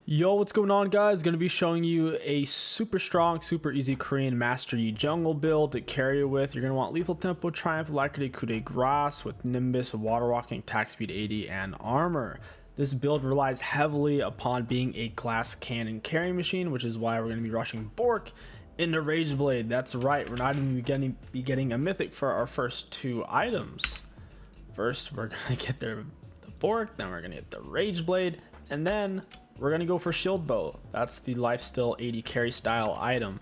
Yo, what's going on, guys? Going to be showing you a super strong, super easy Korean Master Yi jungle build to carry with. You're going to want Lethal Tempo, Triumph, 𝐒𝐻𝐂𝐋𝐒, Grass with Nimbus, Water Walking, Attack Speed 80, and Armor. This build relies heavily upon being a glass cannon carrying machine, which is why we're going to be rushing Bork into Rage Blade. That's right, we're not even getting a mythic for our first two items. First, we're going to get the Bork, then we're going to get the Rage Blade, and then we're going to go for Shield Bow. That's the Lifesteal 80 carry style item.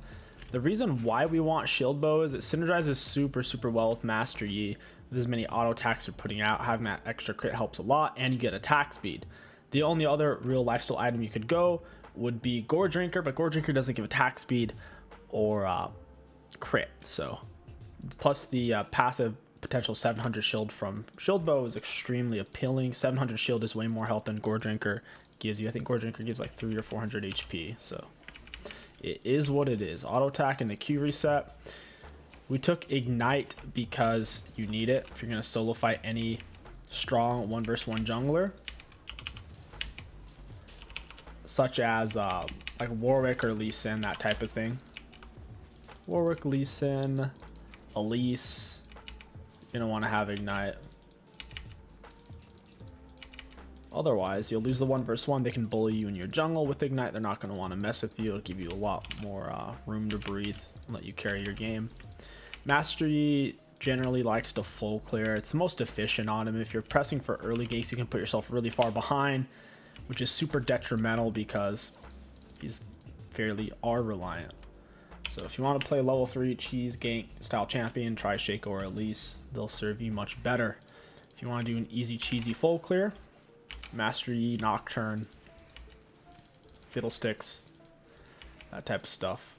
The reason why we want Shield Bow is it synergizes super well with Master Yi. With as many auto attacks you're putting out, having that extra crit helps a lot, and you get attack speed. The only other real lifesteal item you could go would be Gore Drinker, but Gore Drinker doesn't give attack speed or crit. So plus the passive potential 700 shield from Shield Bow is extremely appealing. 700 shield is way more health than Gore Drinker gives you. I think Gore Drinker gives like 300 or 400 HP, so it is what it is. Auto attack and the Q reset. We took Ignite because you need it if you're going to solo fight any strong 1v1 jungler, such as like Warwick or Lee Sin, that type of thing. Warwick, Lee Sin, Elise, you're going to want to have Ignite. Otherwise, you'll lose the 1v1. They can bully you in your jungle. With Ignite, they're not going to want to mess with you. It'll give you a lot more room to breathe and let you carry your game. Master Yi generally likes to full clear. It's the most efficient on him. If you're pressing for early gates, you can put yourself really far behind, which is super detrimental because he's fairly R reliant. So if you want to play level 3 cheese gank style champion, try Shaco or Elise. They'll serve you much better. If you want to do an easy cheesy full clear, Master Yi, Nocturne, Fiddlesticks, that type of stuff.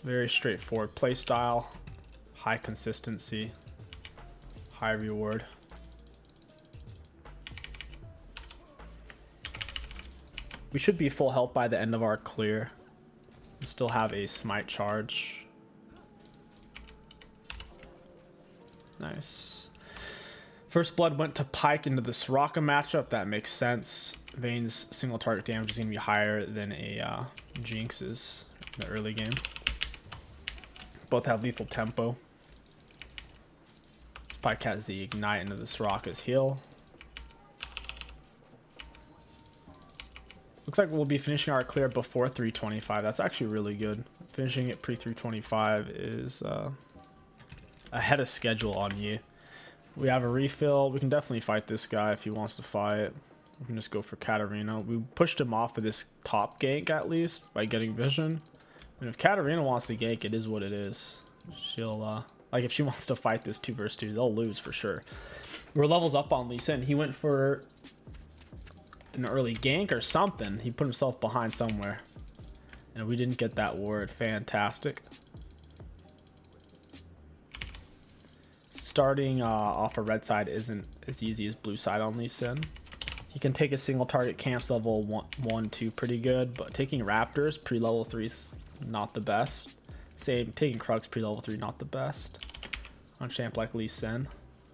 Very straightforward play style, high consistency, high reward. We should be full health by the end of our clear and still have a smite charge. Nice. First blood went to Pyke into the Soraka matchup. That makes sense. Vayne's single target damage is going to be higher than a Jinx's in the early game. Both have lethal tempo. Pyke has the ignite into the Soraka's heal. Looks like we'll be finishing our clear before 325. That's actually really good. Finishing it pre 325 is ahead of schedule on you. We have a refill. We can definitely fight this guy if he wants to fight. We can just go for Katarina. We pushed him off of this top gank at least by getting vision. And if Katarina wants to gank, it is what it is. She'll like if she wants to fight this 2 versus 2, they'll lose for sure. We're levels up on Lee Sin. He went for an early gank or something. He put himself behind somewhere, and we didn't get that ward. Fantastic. Starting off a red side isn't as easy as blue side on Lee Sin. He can take a single target camps level 1, 2 pretty good, but taking Raptors pre-level 3 is not the best. Same, taking Krugs pre-level 3, not the best. On champ like Lee Sin.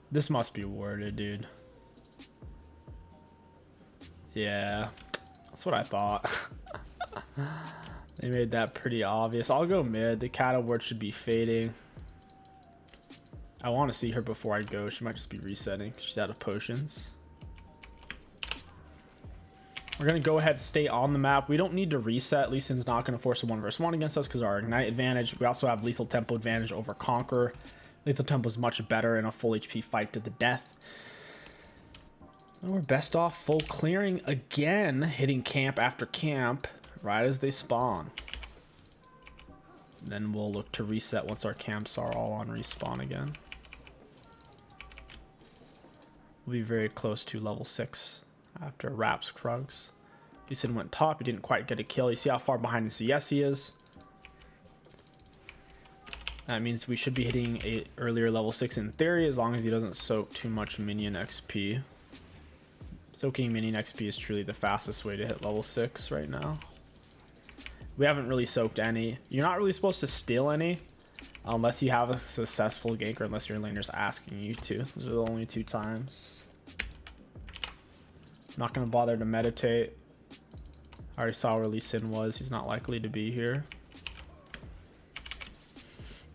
This must be warded, dude. Yeah, that's what I thought. They made that pretty obvious. I'll go mid. The Kata ward should be fading. I want to see her before I go. She might just be resetting. She's out of potions. We're going to go ahead and stay on the map. We don't need to reset. Lee Sin's not going to force a 1v1 against us because of our ignite advantage. We also have lethal tempo advantage over Conqueror. Lethal tempo is much better in a full HP fight to the death. And we're best off full clearing again, hitting camp after camp right as they spawn. Then we'll look to reset once our camps are all on respawn again. We'll be very close to level 6 after Raps Krugs. Lee Sin went top. He didn't quite get a kill. You see how far behind the CS he is. That means we should be hitting a earlier level 6 in theory, as long as he doesn't soak too much minion XP. Soaking minion XP is truly the fastest way to hit level 6 right now. We haven't really soaked any. You're not really supposed to steal any unless you have a successful gank or unless your laner's asking you to. Those are the only 2 times. Not gonna bother to meditate. I already saw where Lee Sin was. He's not likely to be here.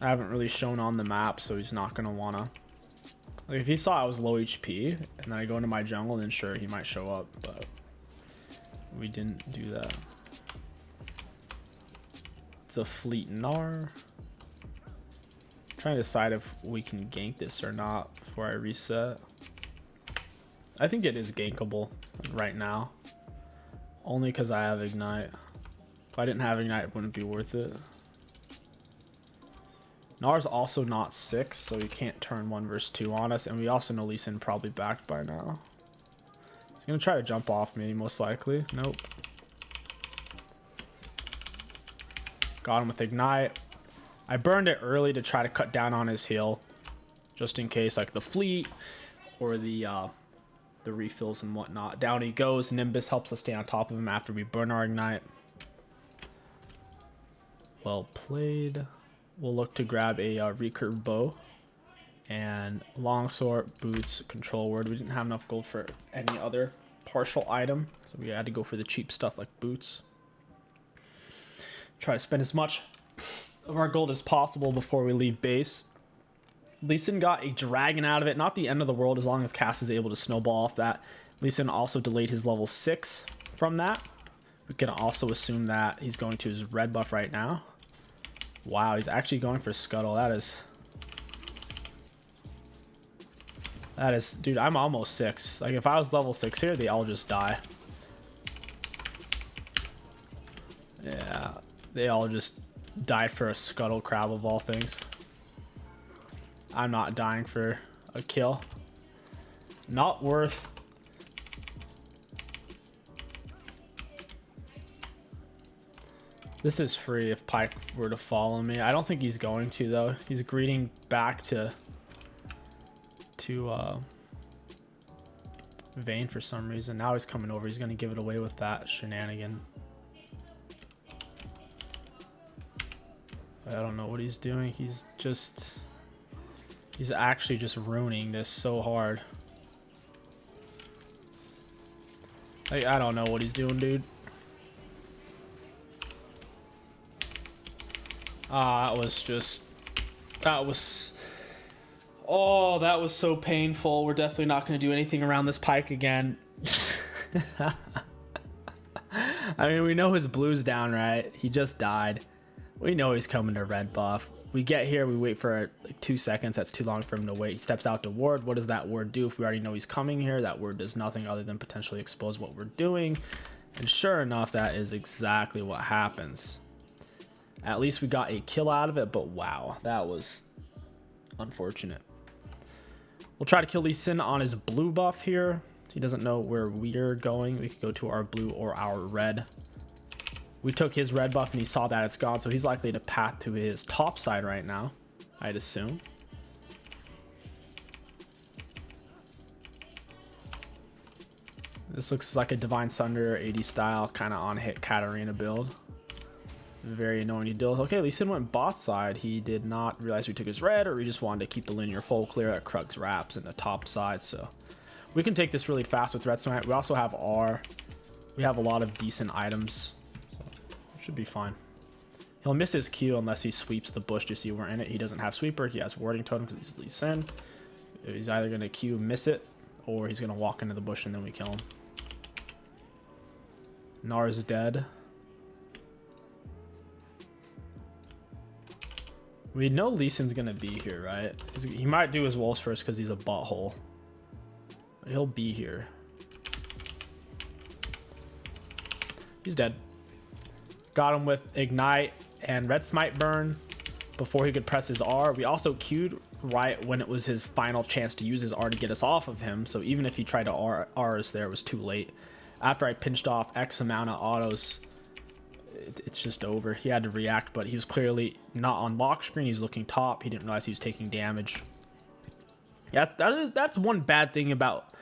I haven't really shown on the map, so he's not gonna wanna. Like, if he saw I was low HP and then I go into my jungle, then sure, he might show up, but we didn't do that. It's a fleet Gnar. Trying to decide if we can gank this or not before I reset. I think it is gankable right now. Only because I have Ignite. If I didn't have Ignite, it wouldn't be worth it. Gnar's also not 6, so he can't turn 1 versus 2 on us. And we also know Lee Sin probably backed by now. He's going to try to jump off me, most likely. Nope. Got him with Ignite. I burned it early to try to cut down on his heal. Just in case, like the fleet or the refills and whatnot. Down he goes. Nimbus helps us stay on top of him after we burn our Ignite. Well played. We'll look to grab a recurve bow and longsword, boots, control word. We didn't have enough gold for any other partial item, so we had to go for the cheap stuff like boots. Try to spend as much of our gold as possible before we leave base. Lee Sin got a dragon out of it. Not the end of the world as long as Cass is able to snowball off that. Lee Sin also delayed his level 6 from that. We can also assume that he's going to his red buff right now. Wow, he's actually going for Scuttle. That is, dude, I'm almost 6. Like, if I was level 6 here, they all just die. Yeah, they all just died for a Scuttle Crab of all things. I'm not dying for a kill. Not worth. This is free if Pyke were to follow me. I don't think he's going to, though. He's greeting back to Vayne for some reason. Now he's coming over. He's going to give it away with that shenanigan. I don't know what he's doing. He's actually just ruining this so hard. Like, I don't know what he's doing, dude. That was so painful. We're definitely not going to do anything around this Pyke again. I mean, we know his blue's down, right? He just died. We know he's coming to red buff. We get here, we wait for like 2 seconds. That's too long for him to wait. He steps out to ward. What does that ward do? If we already know he's coming here, that ward does nothing other than potentially expose what we're doing. And sure enough, that is exactly what happens. At least we got a kill out of it, but wow, that was unfortunate. We'll try to kill Lee Sin on his blue buff here. He doesn't know where we're going. We could go to our blue or our red. We took his red buff and he saw that it's gone, so he's likely to path to his top side right now, I'd assume. This looks like a Divine Sunder 80 style kind of on hit Katarina build. Very annoying to deal with. Okay, Lee Sin went bot side. He did not realize we took his red, or we just wanted to keep the linear full clear at Krug's wraps in the top side. So we can take this really fast with red smite. We also have R. We have a lot of decent items, so it should be fine. He'll miss his Q unless he sweeps the bush to see we're in it. He doesn't have sweeper. He has warding totem because he's Lee Sin. He's either going to Q, miss it, or he's going to walk into the bush and then we kill him. Gnar's dead. We know Lee Sin's gonna be here, right? He might do his wolves first because he's a butthole. He'll be here. He's dead. Got him with Ignite and Red Smite burn before he could press his R. We also queued right when it was his final chance to use his R to get us off of him. So even if he tried to R us there, it was too late. After I pinched off X amount of autos, it's just over. He had to react, but he was clearly not on lock screen. He's looking top. He didn't realize he was taking damage. Yeah, that's one bad thing about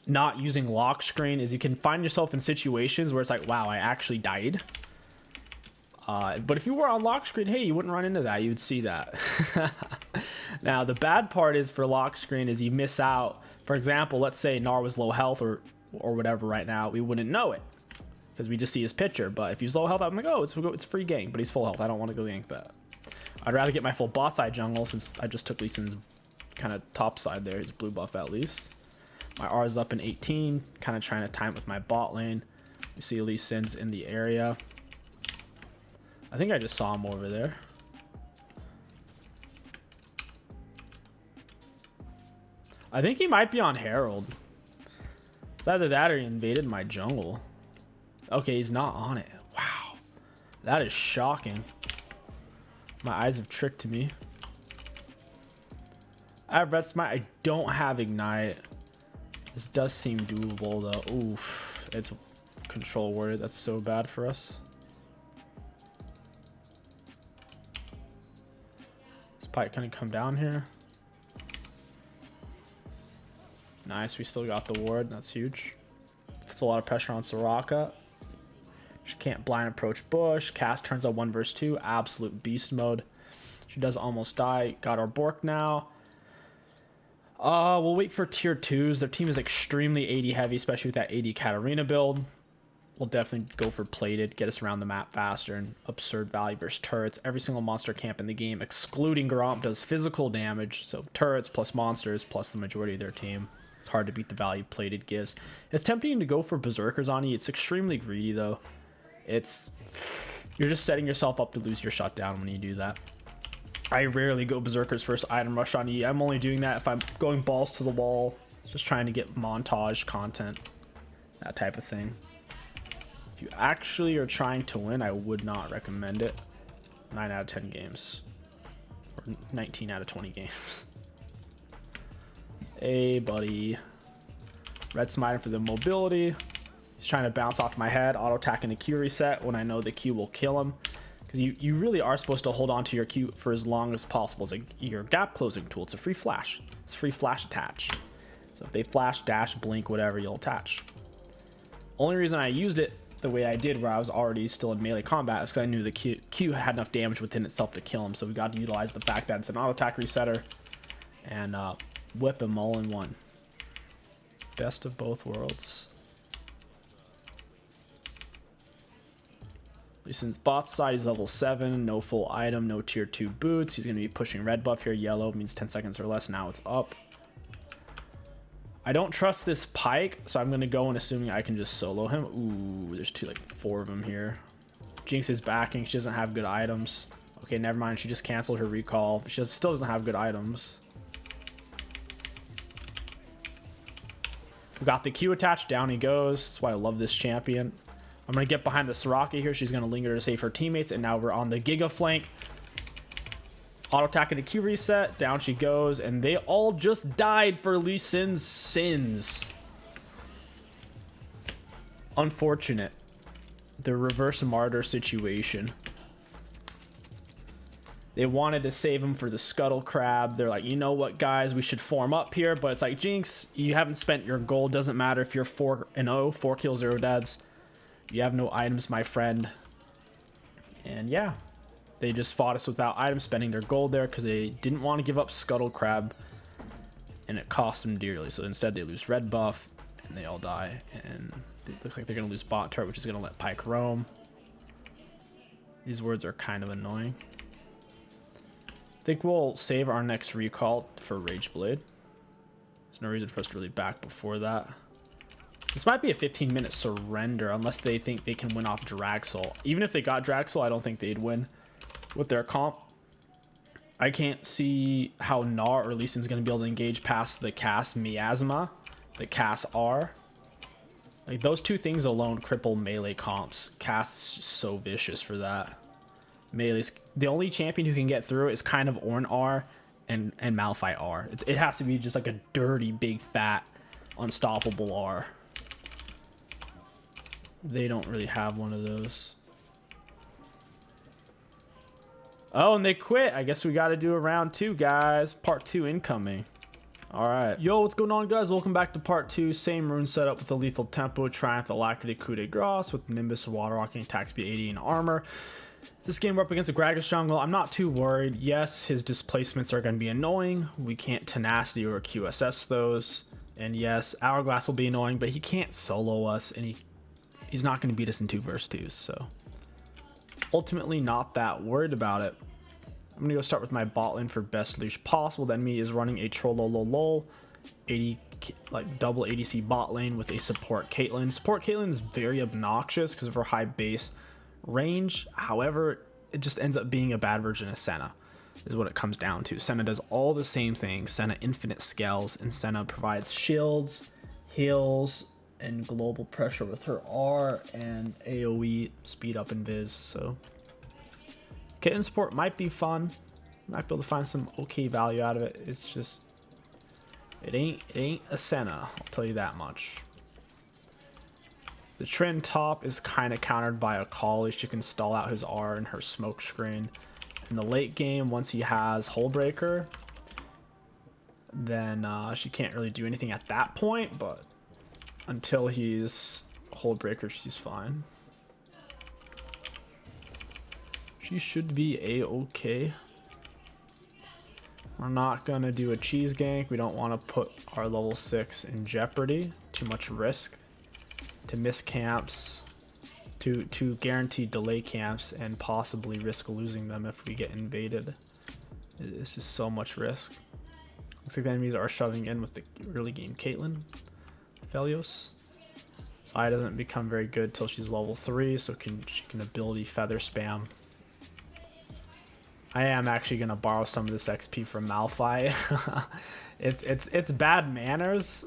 not using lock screen, is you can find yourself in situations where it's like, wow, I actually died. But if you were on lock screen, hey, you wouldn't run into that. You would see that. Now, the bad part is for lock screen is you miss out. For example, let's say Gnar was low health or or whatever right now, we wouldn't know it because we just see his picture. But if he's low health, I'm like, oh, it's free gank, but he's full health. I don't want to go gank that. I'd rather get my full bot side jungle since I just took Lee Sin's kind of top side there. He's blue buff at least. My R is up in 18, kind of trying to time it with my bot lane. You see Lee Sin's in the area. I think I just saw him over there. I think he might be on Herald. It's either that or he invaded my jungle. Okay, he's not on it. Wow. That is shocking. My eyes have tricked me. I have Red Smite. I don't have Ignite. This does seem doable though. Oof. It's control word. That's so bad for us. This Pike can come down here. Nice, we still got the ward. That's huge. Puts a lot of pressure on Soraka. She can't blind approach bush. Cass turns on 1 versus 2. Absolute beast mode. She does almost die. Got our Bork now. We'll wait for tier 2s. Their team is extremely AD heavy, especially with that AD Katarina build. We'll definitely go for plated, get us around the map faster, and absurd value versus turrets. Every single monster camp in the game, excluding Garomp, does physical damage. So turrets plus monsters plus the majority of their team. It's hard to beat the value plated gives. It's tempting to go for berserkers on E. It's extremely greedy though. You're just setting yourself up to lose your shutdown when you do that. I rarely go berserkers first item rush on E. I'm only doing that if I'm going balls to the wall, just trying to get montage content, that type of thing. If you actually are trying to win, I would not recommend it. 9 out of 10 games, or 19 out of 20 games. Hey, buddy. Red Smite for the mobility. He's trying to bounce off my head, auto attacking a Q reset when I know the Q will kill him. Because you really are supposed to hold on to your Q for as long as possible. It's like your gap closing tool. It's a free flash. It's free flash attach. So if they flash, dash, blink, whatever, you'll attach. Only reason I used it the way I did, where I was already still in melee combat, is because I knew the Q had enough damage within itself to kill him. So we got to utilize the fact that it's an auto attack resetter and whip him all in one. Best of both worlds. Since bot side, he's level 7, no full item, no tier 2 boots. He's going to be pushing red buff here. Yellow means 10 seconds or less. Now it's up. I don't trust this Pyke, so I'm going to go in assuming I can just solo him. Ooh, there's like 4 of them here. Jinx is backing. She doesn't have good items. Okay, never mind. She just canceled her recall. She still doesn't have good items. We got the Q attached. Down he goes. That's why I love this champion. I'm going to get behind the Soraka here. She's going to linger to save her teammates. And now we're on the Giga flank. Auto attacking the Q reset. Down she goes. And they all just died for Lee Sin's sins. Unfortunate. The reverse martyr situation. They wanted to save him for the Scuttle Crab. They're like, you know what, guys? We should form up here. But it's like, Jinx, you haven't spent your gold. Doesn't matter if you're 4-0, 4 kills, 0 deads. You have no items, my friend. And yeah, they just fought us without items, spending their gold there because they didn't want to give up Scuttle Crab, and it cost them dearly. So instead they lose red buff and they all die, and it looks like they're going to lose bot turret, which is going to let Pyke roam. These words are kind of annoying. I think we'll save our next recall for Rage Blade. There's no reason for us to really back before that. This might be a 15-minute surrender unless they think they can win off Draxel. Even if they got Draxel, I don't think they'd win with their comp. I can't see how Gnar or Lee Sin's going to be able to engage past the Cass Miasma, the Cass R. Like, those two things alone cripple melee comps. Cass is so vicious for that. Melee's the only champion who can get through it is kind of Ornn R and Malphite R. It has to be just like a dirty, big, fat, unstoppable R. They don't really have one of those. Oh, and they quit. I guess we got to do a round 2, guys. Part 2 incoming. All right. Yo, what's going on, guys? Welcome back to part 2. Same rune setup with the lethal tempo, Triumph, 𝐒𝐿𝐼𝐀𝐋𝐒 with Nimbus, water walking, attack speed 80, and armor. This game we're up against a Gragas jungle. I'm not too worried. Yes, his displacements are going to be annoying. We can't tenacity or QSS those. And yes, Hourglass will be annoying, but he can't solo us, and he's not going to beat us in 2 versus 2s. So ultimately not that worried about it. I'm going to go start with my bot lane for best leash possible. The enemy is running a Trollololol 80, like double ADC bot lane with a support Caitlyn. Support Caitlyn is very obnoxious because of her high base range. However, it just ends up being a bad version of Senna, is what it comes down to. Senna does all the same things. Senna infinite scales, and Senna provides shields, heals, and global pressure with her R and AoE speed up and Viz. So Caitlyn support might be fun. Might be able to find some okay value out of it. It's just it ain't a Senna, I'll tell you that much. The trend top is kind of countered by a Kali. She can stall out his R and her smoke screen. In the late game, once he has Hullbreaker, then she can't really do anything at that point, but until he's Hullbreaker, she's fine. She should be a-okay. We're not gonna do a cheese gank. We don't want to put our level 6 in jeopardy. Too much risk to miss camps, to guarantee delay camps, and possibly risk losing them if we get invaded. It's just so much risk. Looks like the enemies are shoving in with the early game Caitlyn. Phelios. Sai doesn't become very good till she's level 3, so she can ability feather spam. I am actually gonna borrow some of this XP from Malphite. It's bad manners.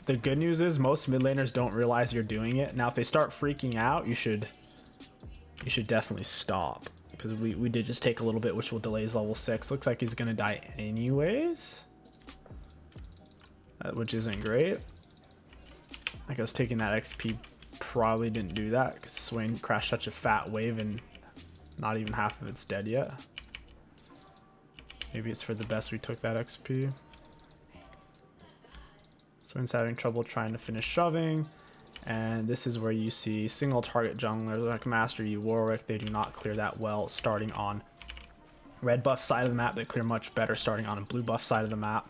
The good news is most mid laners don't realize you're doing it. Now, if they start freaking out, you should definitely stop, because we did just take a little bit, which will delay his level 6. Looks like he's gonna die anyways, which isn't great. I guess taking that XP probably didn't do that, because Swain crashed such a fat wave and not even half of it's dead yet. Maybe it's for the best we took that XP. Swain's having trouble trying to finish shoving, and this is where you see single target junglers like Master Yi, Warwick. They do not clear that well starting on red buff side of the map. They clear much better starting on a blue buff side of the map,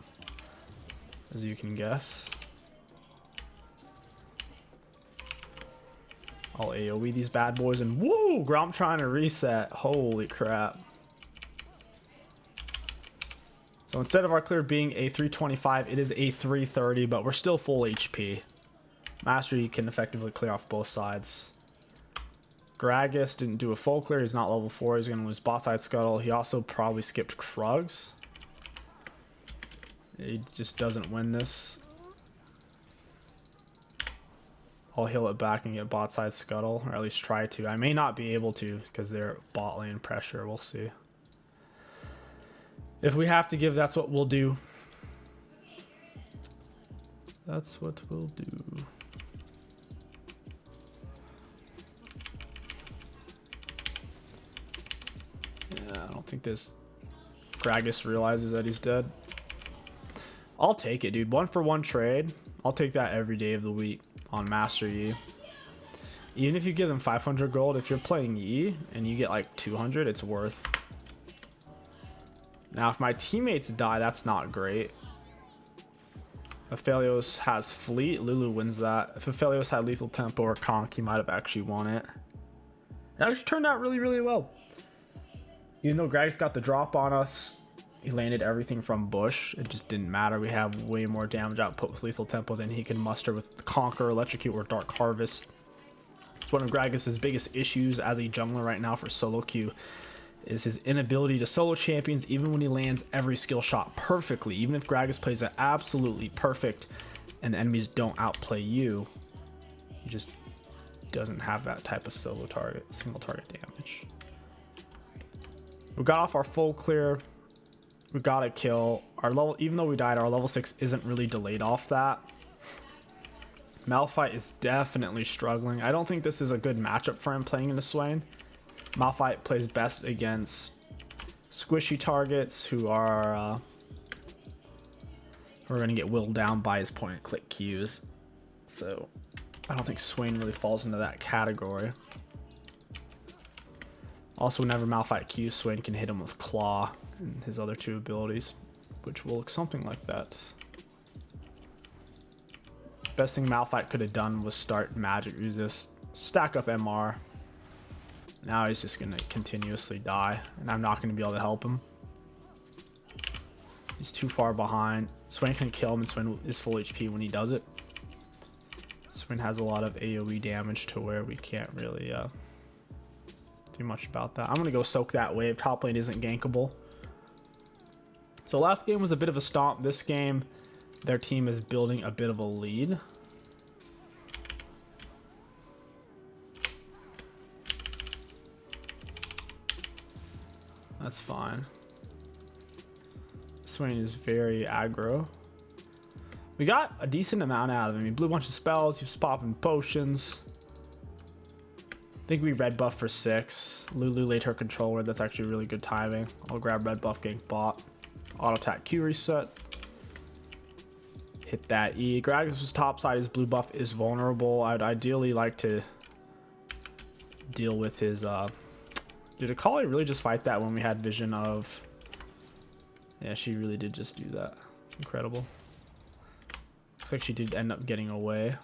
as you can guess. I'll AoE these bad boys, and whoa, Gromp trying to reset. Holy crap. So instead of our clear being a 325, it is a 330, but we're still full HP. Master Yi can effectively clear off both sides. Gragas didn't do a full clear. He's not level 4. He's going to lose bot side Scuttle. He also probably skipped Krugs. He just doesn't win this. I'll heal it back and get bot side Scuttle, or at least try to. I may not be able to because they're bot lane pressure. We'll see. If we have to give, that's what we'll do. That's what we'll do. Yeah, I don't think this Gragas realizes that he's dead. I'll take it, dude. 1-for-1 trade. I'll take that every day of the week on Master Yi. Even if you give them 500 gold, if you're playing Yi and you get like 200, it's worth. Now, if my teammates die, that's not great. Aphelios has Fleet. Lulu wins that. If Aphelios had Lethal Tempo or Conk, he might have actually won it. It actually turned out really, really well. Even though Gragas got the drop on us, he landed everything from Bush. It just didn't matter. We have way more damage output with Lethal Tempo than he can muster with Conquer, Electrocute, or Dark Harvest. It's one of Gragas' biggest issues as a jungler right now for solo queue, is his inability to solo champions even when he lands every skill shot perfectly. Even if Gragas plays it absolutely perfect and the enemies don't outplay you, he just doesn't have that type of solo target, single target damage. We got off our full clear. We got a kill. Our level, even though we died, our level 6 isn't really delayed off that. Malphite is definitely struggling. I don't think this is a good matchup for him playing into Swain. Malphite plays best against squishy targets who are going to get whittled down by his point and click Qs. So I don't think Swain really falls into that category. Also, whenever Malphite Qs, Swain can hit him with Claw and his other 2 abilities, which will look something like that. Best thing Malphite could have done was start magic resist, stack up MR. Now he's just gonna continuously die, and I'm not gonna be able to help him. He's too far behind. Swain can kill him, and Swain is full HP when he does it. Swain has a lot of AoE damage to where we can't really do much about that. I'm gonna go soak that wave. Top lane isn't gankable. So last game was a bit of a stomp. This game, their team is building a bit of a lead. That's fine. Swain is very aggro. We got a decent amount out of him. He blew a bunch of spells. He was popping potions. I think we red buff for 6. Lulu laid her controller. That's actually really good timing. I'll grab red buff, gank bot. Auto attack Q reset. Hit that E. Gragas was top side. His blue buff is vulnerable. I'd ideally like to deal with his... Did 𝐒𝐿𝐈 really just fight that when we had vision of... Yeah, she really did just do that. It's incredible. Looks like she did end up getting away.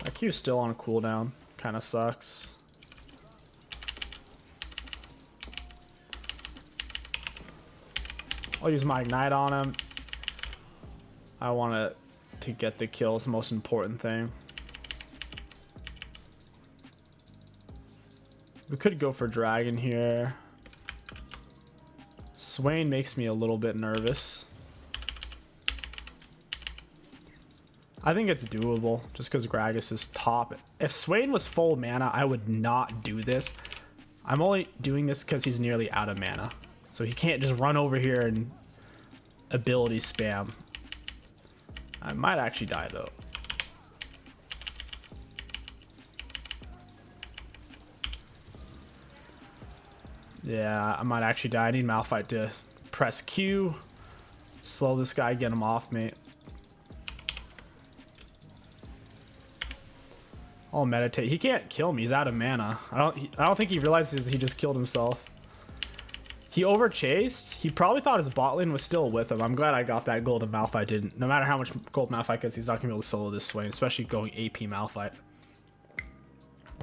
That Q is still on a cooldown. Kind of sucks. I'll use my ignite on him. I want to get the kill. It's the most important thing. We could go for dragon here. Swain makes me a little bit nervous. I think it's doable just because Gragas is top. If Swain was full mana, I would not do this. I'm only doing this because he's nearly out of mana. So he can't just run over here and ability spam. I might actually die though. Yeah, I might actually die. I need Malphite to press Q. Slow this guy, get him off me. I'll meditate. He can't kill me. He's out of mana. I don't think he realizes he just killed himself. He overchased. He probably thought his bot lane was still with him. I'm glad I got that gold and Malphite didn't. No matter how much gold Malphite gets, he's not gonna be able to solo this Swain, especially going AP Malphite.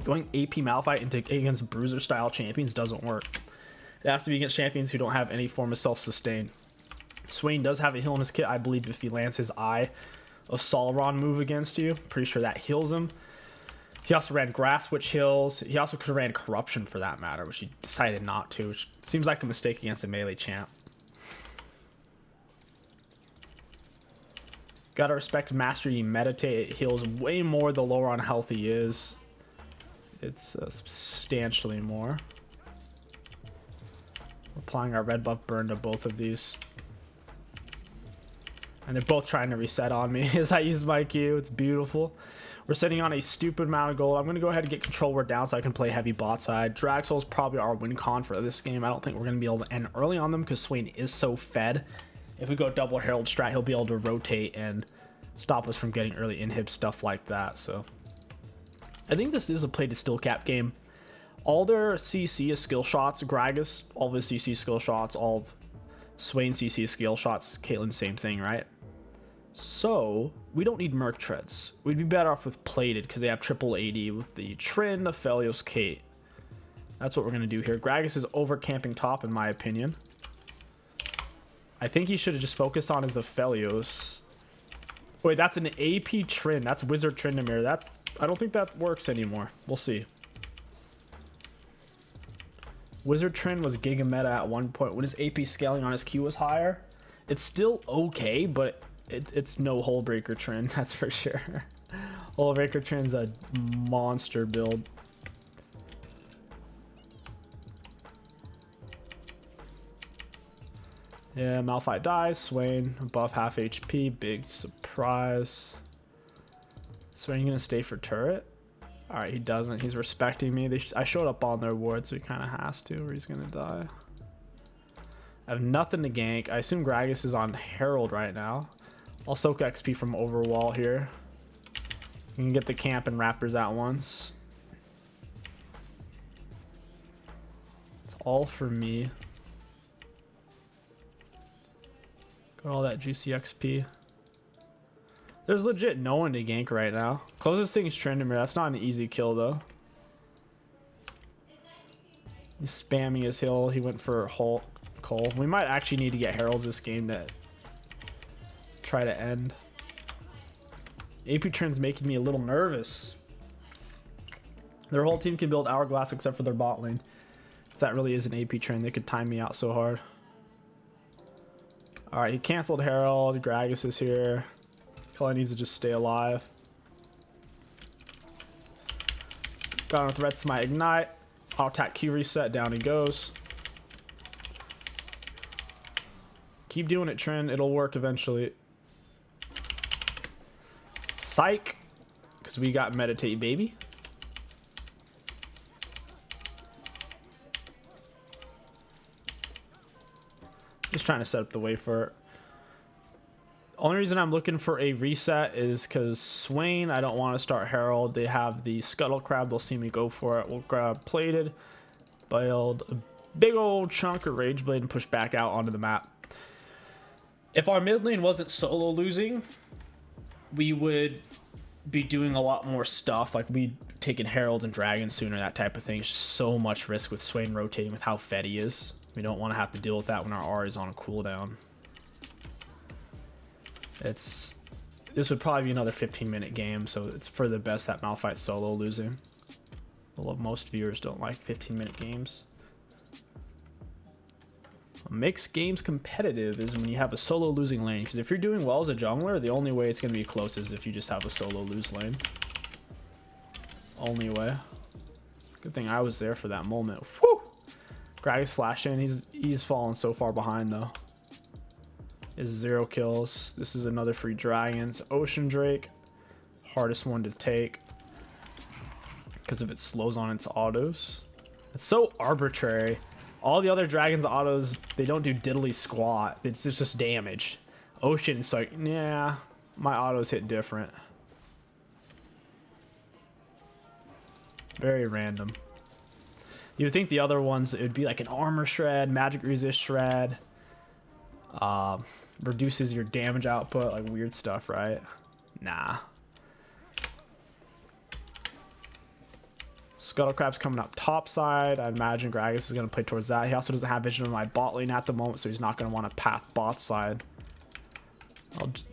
Going AP Malphite against bruiser style champions doesn't work. It has to be against champions who don't have any form of self-sustain. Swain does have a heal in his kit. I believe if he lands his Eye of Sauron move against you, pretty sure that heals him. He also ran Grass, which heals. He also could have ran Corruption for that matter, which he decided not to, which seems like a mistake against a melee champ. Gotta respect Mastery Meditate. It heals way more the lower on health he is. It's substantially more. We're applying our red buff burn to both of these. And they're both trying to reset on me as I use my Q. It's beautiful. We're sitting on a stupid amount of gold. I'm going to go ahead and get control word down so I can play heavy bot side. Dragsoul is probably our win con for this game. I don't think we're going to be able to end early on them because Swain is so fed. If we go double Herald strat, he'll be able to rotate and stop us from getting early inhib, stuff like that. So I think this is a play to still cap game. All their CC is skill shots. Gragas, all of his CC skill shots. All of Swain CC skill shots. Caitlyn, same thing, right? So we don't need Merc Treads. We'd be better off with plated because they have triple AD with the Trin, Aphelios, Kate. That's what we're going to do here. Gragas is over camping top in my opinion. I think he should have just focused on his Aphelios. Wait, that's an AP Trin. That's Wizard Tryndamere. I don't think that works anymore. We'll see. Wizard Trin was Giga Meta at one point when his AP scaling on his Q was higher. It's still okay, but it's no Hullbreaker Trin, that's for sure. Hullbreaker Trin's a monster build. Yeah, Malphite dies. Swain above half HP. Big surprise. Swain gonna stay for turret? Alright, he doesn't. He's respecting me. I showed up on their ward, so he kind of has to, or he's gonna die. I have nothing to gank. I assume Gragas is on Herald right now. I'll soak XP from Overwall here. You can get the camp and Raptors at once. It's all for me. Got all that juicy XP. There's legit no one to gank right now. Closest thing is Tryndamere. That's not an easy kill though. He's spamming his heal. He went for Hulk Cole. We might actually need to get heralds this game to try to end. AP Trend's making me a little nervous. Their whole team can build Hourglass except for their bot lane. If that really is an AP Trend, they could time me out so hard. Alright, he canceled Herald. Gragas is here. Kelly needs to just stay alive. Got him with Red Smite Ignite. I'll attack Q reset. Down he goes. Keep doing it, Trend. It'll work eventually. Psych. Because we got Meditate, baby. Just trying to set up the way for it. Only reason I'm looking for a reset is because Swain, I don't want to start Herald. They have the Scuttle Crab. They'll see me go for it. We'll grab Plated, build a big old chunk of Rage Blade, and push back out onto the map. If our mid lane wasn't solo losing, we would be doing a lot more stuff. Like we'd taken Heralds and Dragons sooner, that type of thing. It's just so much risk with Swain rotating with how fed he is. We don't want to have to deal with that when our R is on a cooldown. This would probably be another 15-minute game, so it's for the best that Malphite's solo losing. Although most viewers don't like 15-minute games. What makes games competitive is when you have a solo losing lane, because if you're doing well as a jungler, the only way it's going to be close is if you just have a solo lose lane. Only way. Good thing I was there for that moment. Whew! Gragas flash in. He's fallen so far behind though. Is 0 kills. This is another free dragons. Ocean Drake, hardest one to take because of it slows on its autos. It's so arbitrary. All the other dragons autos, they don't do diddly squat. It's just damage. Ocean's like, yeah, my autos hit different. Very random. You would think the other ones, it would be like an armor shred, magic resist shred, reduces your damage output, like weird stuff, right? Nah. Scuttle Crab's coming up top side. I imagine Gragas is going to play towards that. He also doesn't have vision of my bot lane at the moment, so he's not going to want to path bot side.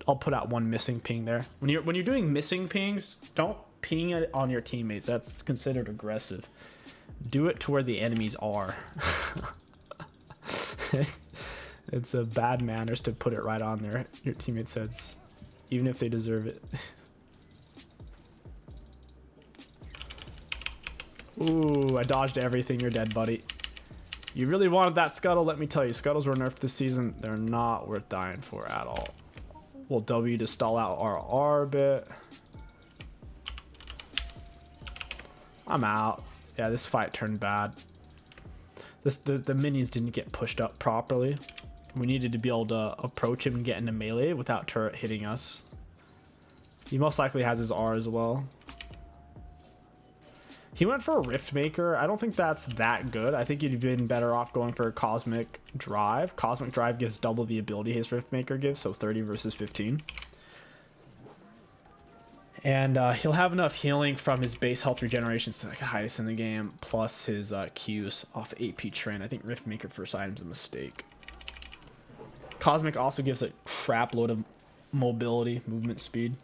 I'll put out one missing ping there. When you're doing missing pings, don't ping it on your teammates. That's considered aggressive. Do it to where the enemies are. It's a bad manners to put it right on your teammates' heads, even if they deserve it. Ooh, I dodged everything. You're dead, buddy. You really wanted that Scuttle. Let me tell you, Scuttles were nerfed this season. They're not worth dying for at all. We'll W to stall out our R a bit. I'm out. Yeah, this fight turned bad. The minions didn't get pushed up properly. We needed to be able to approach him and get into melee without turret hitting us. He most likely has his R as well. He went for a Rift Maker. I don't think that's that good. I think you'd been better off going for a Cosmic Drive. Cosmic Drive gives double the ability his Rift Maker gives, so 30 versus 15. And he'll have enough healing from his base health regenerations to like hide us in the game, plus his Qs off AP Trend. I think Rift Maker first item's a mistake. Cosmic also gives a crap load of mobility, movement speed.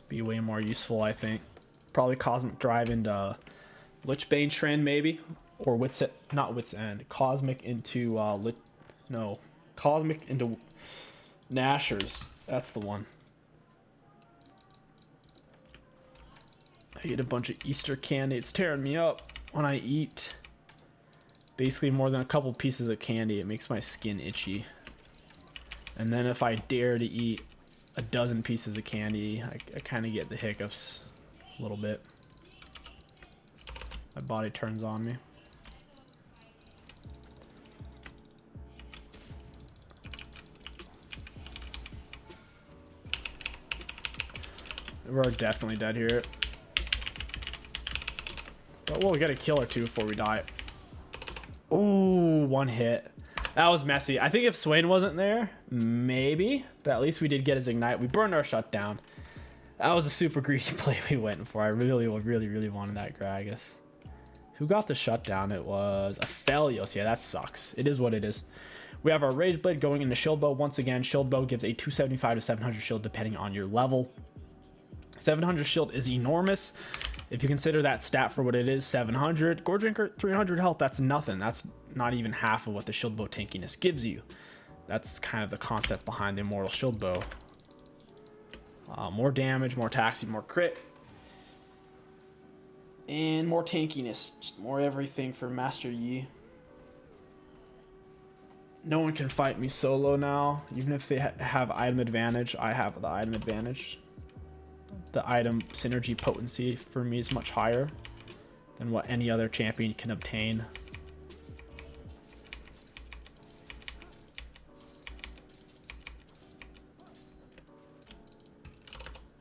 Be way more useful, I think. Probably Cosmic Drive into Lichbane Trend, maybe, or not Wit's End. Cosmic into Cosmic into Nashers. That's the one. I ate a bunch of Easter candy. It's tearing me up when I eat. Basically more than a couple pieces of candy. It makes my skin itchy. And then if I dare to eat a dozen pieces of candy, I kind of get the hiccups a little bit. My body turns on me. We're definitely dead here. But we'll get a kill or two before we die. Ooh, one hit. That was messy. I think if Swain wasn't there, maybe. But at least we did get his Ignite. We burned our shutdown. That was a super greedy play we went for. I really wanted that Gragas. Who got the shutdown? It was a Aphelios. Yeah, that sucks. It is what it is. We have our Rage Blade going into Shield Bow. Once again, Shield Bow gives a 275 to 700 shield depending on your level. 700 shield is enormous. If you consider that stat for what it is, 700. Gore Drinker, 300 health, that's nothing. That's not even half of what the Shield Bow tankiness gives you. That's kind of the concept behind the Immortal Shield Bow. More damage, more taxi, more crit. And more tankiness. Just more everything for Master Yi. No one can fight me solo now. Even if they have item advantage, I have the item advantage. The item synergy potency for me is much higher than what any other champion can obtain.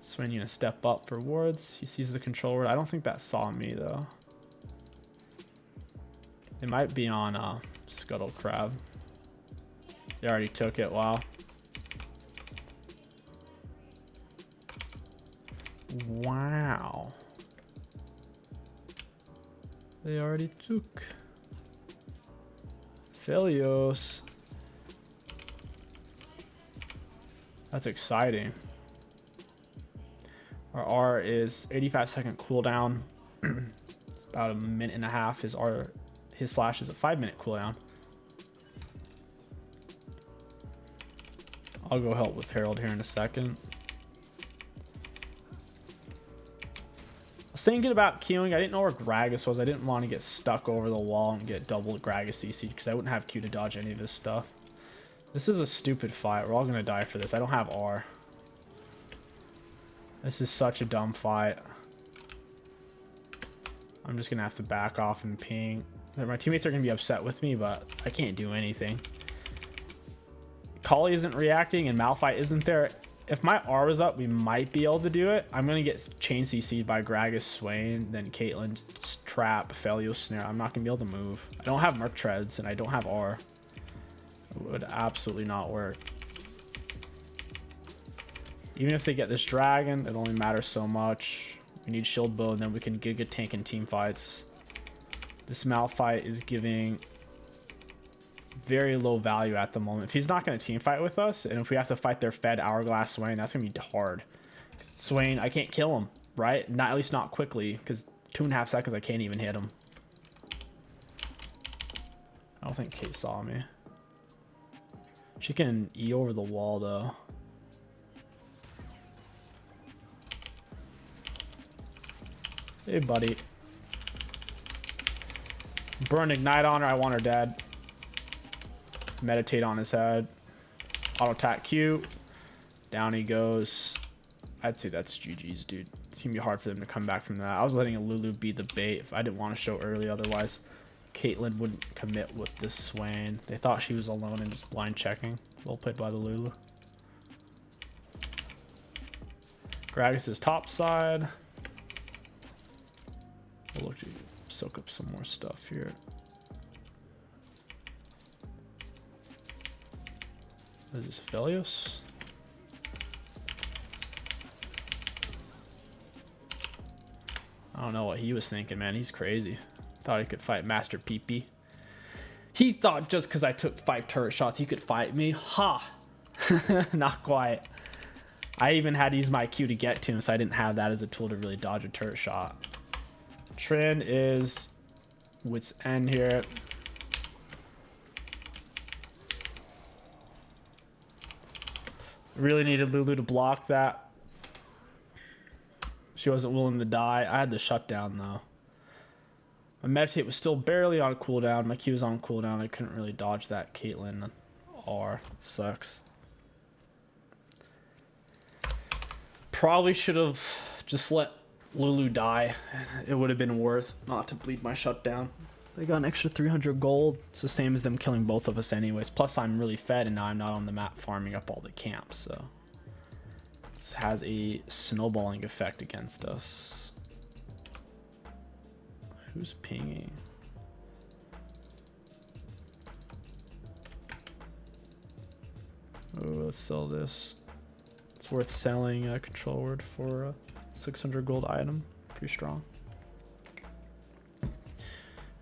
Swain gonna step up for wards. He sees the control ward. I don't think that saw me though. It might be on Scuttle Crab. They already took it. Wow. Wow. They already took Aphelios. That's exciting. Our R is 85-second cooldown. About a minute and a half. His flash is a 5-minute cooldown. I'll go help with Herald here in a second. I was thinking about queuing. I didn't know where Gragas was. I didn't want to get stuck over the wall and get double Gragas CC because I wouldn't have Q to dodge any of his stuff. This is a stupid fight. We're all going to die for this. I don't have R. This is such a dumb fight. I'm just going to have to back off and ping. My teammates are going to be upset with me, but I can't do anything. 𝐒𝐒 isn't reacting and Malphite isn't there. If my R was up, we might be able to do it. I'm going to get chain CC'd by Gragas, Swain, then Caitlyn's trap, Aphelios snare. I'm not going to be able to move. I don't have Merc Treads and I don't have R. It would absolutely not work. Even if they get this dragon, it only matters so much. We need Shield Bow and then we can Giga tank in team fights. This Malphite is giving very low value at the moment. If he's not going to team fight with us, and if we have to fight their fed Hourglass Swain, that's going to be hard. Swain, I can't kill him, right? Not, at least not quickly, because 2.5 seconds I can't even hit him. I don't think Kate saw me. She can E over the wall, though. Hey, buddy. Burn Ignite on her. I want her dead. Meditate on his head. Auto attack Q. Down he goes. I'd say that's GG's, dude. It's gonna be hard for them to come back from that. I was letting a Lulu be the bait if I didn't want to show early, otherwise Caitlyn wouldn't commit with this Swain. They thought she was alone and just blind checking. Well played by the Lulu. Gragas is top side. We'll look to soak up some more stuff here. What is this, Aphelios? I don't know what he was thinking, man. He's crazy. Thought he could fight Master PP. He thought just because I took 5 turret shots, he could fight me. Ha! Not quite. I even had to use my Q to get to him, so I didn't have that as a tool to really dodge a turret shot. Trin is wit's end here. Really needed Lulu to block that. She wasn't willing to die. I had the shutdown though. My meditate was still barely on cooldown. My Q was on cooldown. I couldn't really dodge that Caitlyn R. It sucks. Probably should have just let Lulu die. It would have been worth not to bleed my shutdown. They got an extra 300 gold. It's the same as them killing both of us anyways. Plus I'm really fed and now I'm not on the map farming up all the camps. So this has a snowballing effect against us. Who's pinging? Oh, let's sell this. It's worth selling a control word for a 600 gold item. Pretty strong.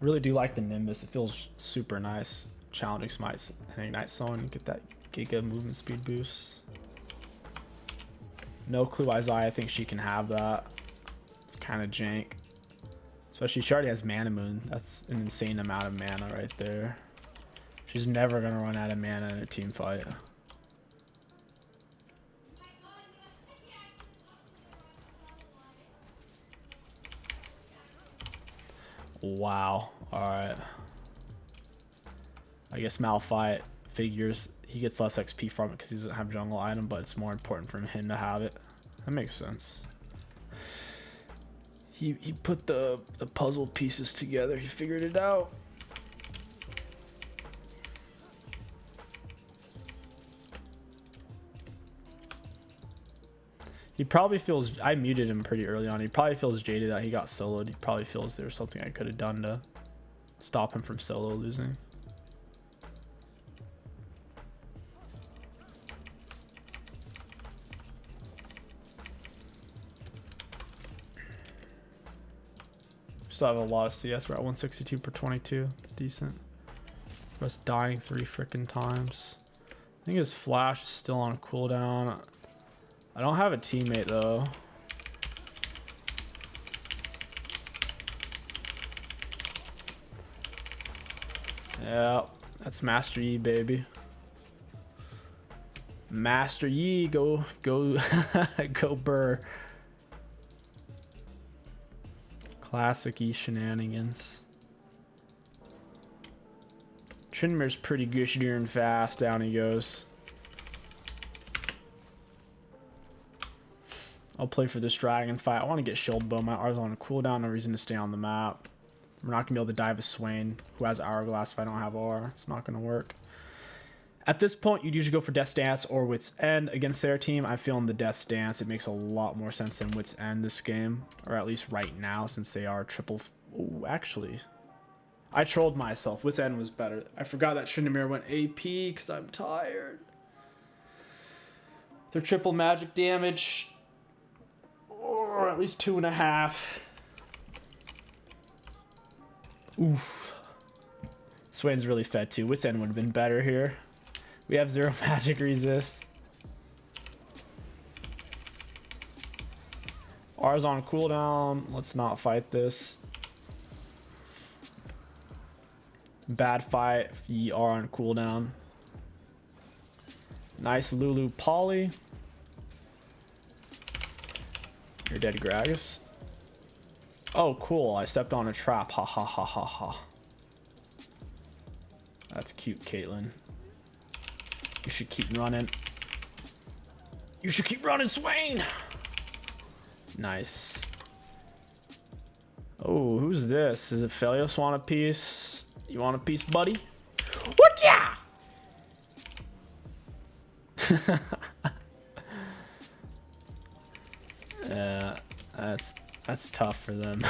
Really do like the Nimbus. It feels super nice. Challenging smites and ignite someone and get that giga movement speed boost. No clue 𝐒𝐿𝐼. I think she can have that. It's kind of jank. Especially she already has mana moon. That's an insane amount of mana right there. She's never gonna run out of mana in a team fight. Wow. Alright. I guess Malphite figures he gets less XP from it because he doesn't have jungle item, but it's more important for him to have it. That makes sense. He put the puzzle pieces together. He figured it out. He probably feels, I muted him pretty early on. He probably feels jaded that he got soloed. He probably feels there's something I could have done to stop him from solo losing. Still have a lot of CS. We're at 162 per 22. It's decent. Us dying 3 freaking times. I think his flash is still on cooldown. I don't have a teammate though. Yeah, that's Master Yi, baby. Master Yi, go go burr. Classic E shenanigans. Tryndamere pretty gush darn fast. Down he goes. I'll play for this dragon fight. I want to get shield bow. My R's on a cooldown. No reason to stay on the map. We're not gonna be able to dive a Swain who has hourglass if I don't have R. It's not gonna work. At this point, you'd usually go for Death's Dance or Wit's End against their team. I'm feeling the Death's Dance. It makes a lot more sense than Wit's End this game, or at least right now, since they are triple. Oh, actually, I trolled myself. Wit's End was better. I forgot that Tryndamere went AP because I'm tired. They're triple magic damage, or at least 2.5. Oof. Swain's really fed too. Wit's End would have been better here. We have 0 magic resist. R's on cooldown. Let's not fight this. Bad fight if you are on cooldown. Nice Lulu Poly. You're dead, Gragas. Oh, cool. I stepped on a trap. Ha ha ha ha ha. That's cute, Caitlyn. You should keep running. You should keep running, Swain. Nice. Oh, who's this? Is it Phelios want a piece? You want a piece, buddy? What ya? Yeah, that's tough for them.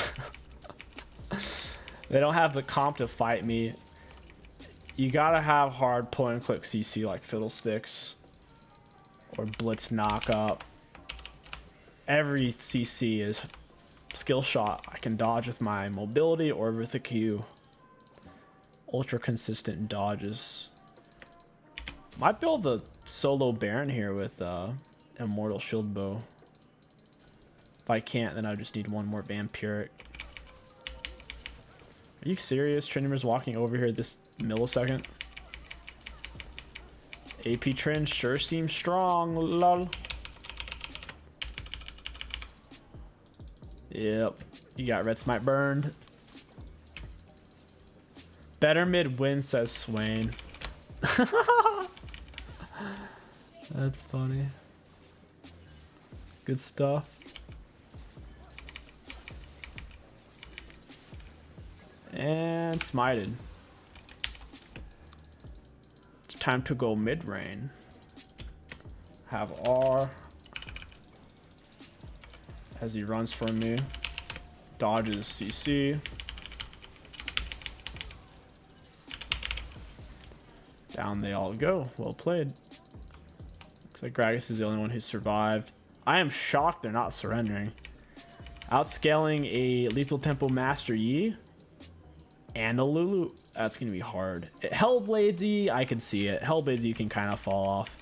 They don't have the comp to fight me. You gotta have hard point and click CC like Fiddlesticks or Blitz Knockup. Every CC is skill shot. I can dodge with my mobility or with a Q. Ultra consistent dodges. Might build a solo Baron here with Immortal Shield Bow. If I can't, then I just need one more Vampiric. Are you serious? Tryndamere's walking over here this millisecond. AP Trin sure seems strong. Lol. Yep. You got Red Smite burned. Better mid win, says Swain. That's funny. Good stuff. And smited. It's time to go mid lane. Have R as he runs from me. Dodges CC. Down they all go. Well played. So Gragas is the only one who survived. I am shocked they're not surrendering. Outscaling a Lethal Tempo Master Yi and a Lulu. That's going to be hard. Hellblades, I can see it. Hellblades can kind of fall off.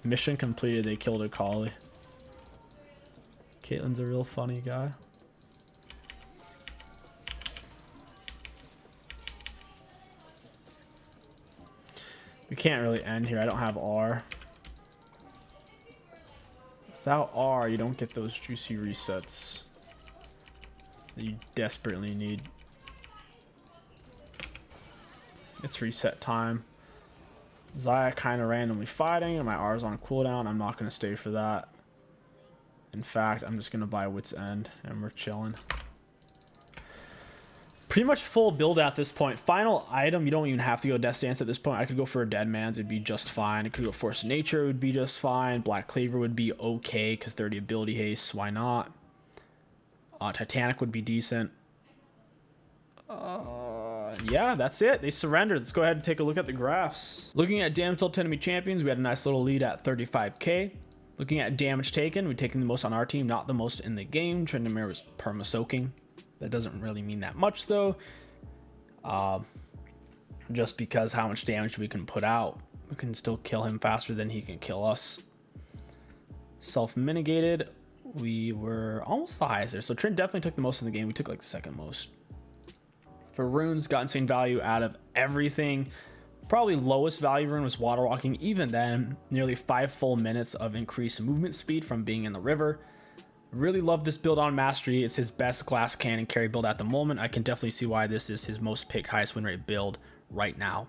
Mission completed. They killed 𝐒𝐂𝐈. Caitlyn's a real funny guy. We can't really end here. I don't have R. Without R, you don't get those juicy resets that you desperately need. It's reset time. Xayah kind of randomly fighting, and my R's on cooldown. I'm not going to stay for that. In fact, I'm just going to buy Wit's End, and we're chilling. Pretty much full build at this point. Final item, you don't even have to go Death Stance at this point. I could go for a Dead Man's, it'd be just fine. I could go Force of Nature, it would be just fine. Black Cleaver would be okay, because 30 ability haste, why not? Titanic would be decent. Yeah, that's it. They surrendered. Let's go ahead and take a look at the graphs. Looking at damage dealt to enemy champions, we had a nice little lead at 35k. Looking at damage taken, we've taken the most on our team, not the most in the game. Tryndamere was perma soaking. That doesn't really mean that much though. Just because how much damage we can put out, we can still kill him faster than he can kill us. Self-mitigated, we were almost the highest there. So Trent definitely took the most in the game. We took like the second most. For runes, got insane value out of everything. Probably lowest value rune was water walking. Even then, nearly 5 full minutes of increased movement speed from being in the river. Really love this build on Mastery. It's his best glass cannon carry build at the moment. I can definitely see why this is his most picked highest win rate build right now.